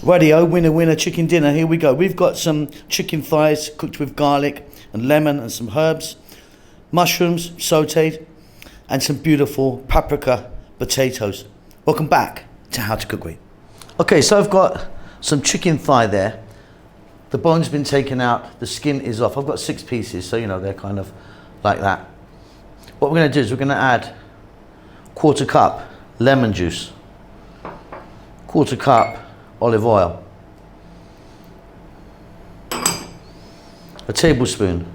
Radio, winner, winner, chicken dinner. Here we go. We've got some chicken thighs cooked with garlic and lemon and some herbs, mushrooms sauteed, and some beautiful paprika potatoes. Welcome back to How to Cook With. Okay, so I've got some chicken thigh there. The bone's been taken out, the skin is off. I've got 6 pieces, so you know, they're kind of like that. What we're gonna do is we're gonna add 1/4 cup lemon juice, 1/4 cup olive oil, a tablespoon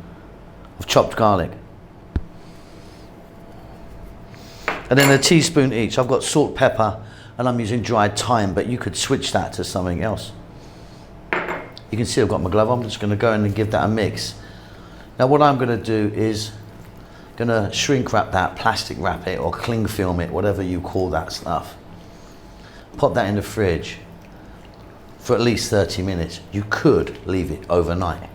of chopped garlic, and then a teaspoon each. I've got salt, pepper, and I'm using dried thyme, but you could switch that to something else. You can see I've got my glove on. I'm just going to go in and give that a mix. Now what I'm going to do is going to shrink wrap that, plastic wrap it, or cling film it, whatever you call that stuff. Pop that in the fridge for at least 30 minutes. You could leave it overnight.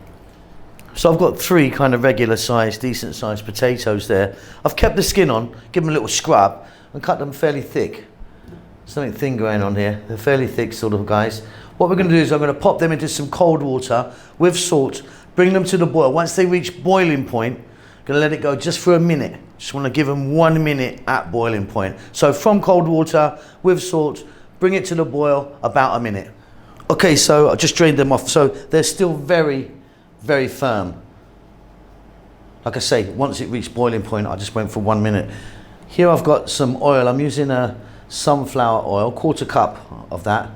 So I've got 3 kind of regular sized, decent sized potatoes there. I've kept the skin on, give them a little scrub, and cut them fairly thick. Something thin going on here. They're fairly thick sort of guys. What we're going to do is I'm going to pop them into some cold water with salt, bring them to the boil. Once they reach boiling point, I'm going to let it go just for a minute. Just want to give them 1 minute at boiling point. So from cold water with salt, bring it to the boil about a minute. Okay, so I just drained them off. So they're still very, very firm. Like I say, once it reached boiling point, I just went for 1 minute. Here I've got some oil. I'm using a sunflower oil, 1/4 cup of that.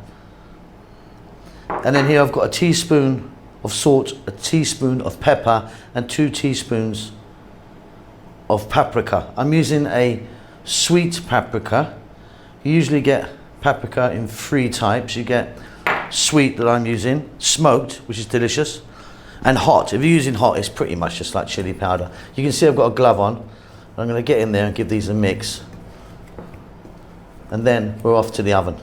And then here I've got a teaspoon of salt, a teaspoon of pepper, and 2 teaspoons of paprika. I'm using a sweet paprika. You usually get paprika in 3 types. You get sweet that I'm using, smoked, which is delicious, and hot. If you're using hot, it's pretty much just like chili powder. You can see I've got a glove on. I'm going to get in there and give these a mix. And then we're off to the oven.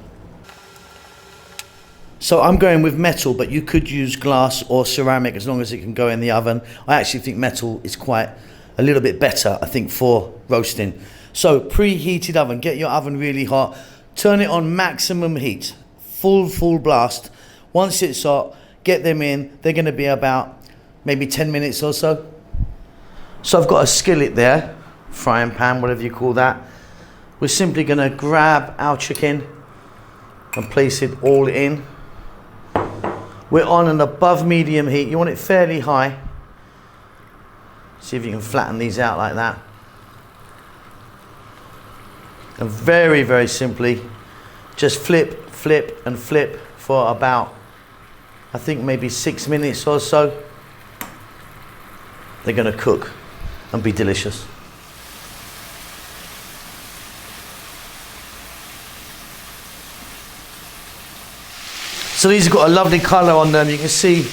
So I'm going with metal, but you could use glass or ceramic as long as it can go in the oven. I actually think metal is quite a little bit better, I think, for roasting. So preheated oven, get your oven really hot. Turn it on maximum heat, full blast. Once it's hot, get them in. They're going to be about maybe 10 minutes or so. So I've got a skillet there, frying pan, whatever you call that. We're simply going to grab our chicken and place it all in. We're on an above medium heat. You want it fairly high. See if you can flatten these out like that. And very, very simply, just flip, flip, and flip for about, I think maybe 6 minutes or so. They're going to cook and be delicious. So these have got a lovely colour on them. You can see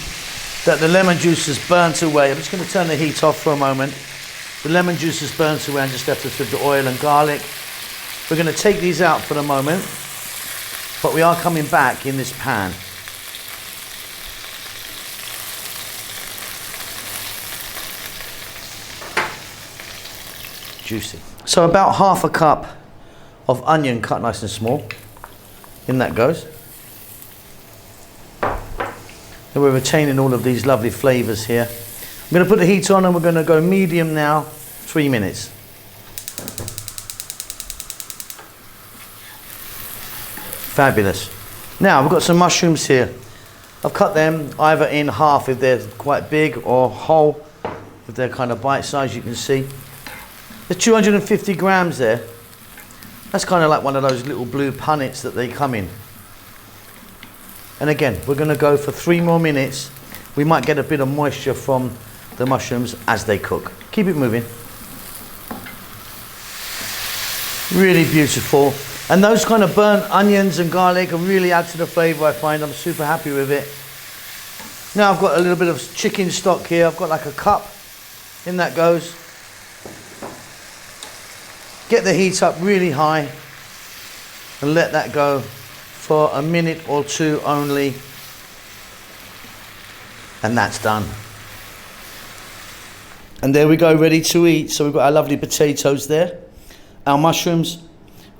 that the lemon juice has burnt away. I'm just going to turn the heat off for a moment. The lemon juice has burnt away and just left us with the oil and garlic. We're going to take these out for the moment, but we are coming back in this pan. Juicy. So about 1/2 cup of onion cut nice and small. In that goes. And we're retaining all of these lovely flavours here. I'm going to put the heat on and we're going to go medium now, 3 minutes. Fabulous. Now we've got some mushrooms here. I've cut them either in half if they're quite big, or whole if they're kind of bite size. You can see there's 250 grams there. That's kind of like one of those little blue punnets that they come in. And again, we're going to go for 3 more minutes. We might get a bit of moisture from the mushrooms as they cook. Keep it moving. Really beautiful. And those kind of burnt onions and garlic really add to the flavour, I find. I'm super happy with it. Now I've got a little bit of chicken stock here. I've got like a cup. In that goes. Get the heat up really high and let that go for a minute or 2 only, and that's done. And there we go, ready to eat. So we've got our lovely potatoes there, our mushrooms,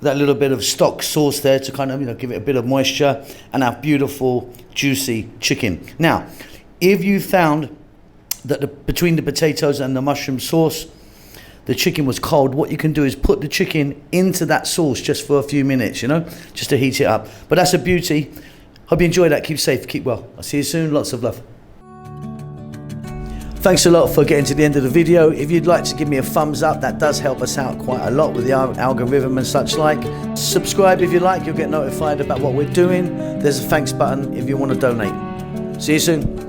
that little bit of stock sauce there to kind of, you know, give it a bit of moisture, and our beautiful juicy chicken. Now, if you found that between the potatoes and the mushroom sauce, the chicken was cold, what you can do is put the chicken into that sauce just for a few minutes, you know, just to heat it up. But that's a beauty. Hope you enjoy that. Keep safe, keep well. I'll see you soon. Lots of love. Thanks a lot for getting to the end of the video. If you'd like to give me a thumbs up, that does help us out quite a lot with the algorithm and such like. Subscribe if you like, you'll get notified about what we're doing. There's a thanks button if you want to donate. See you soon.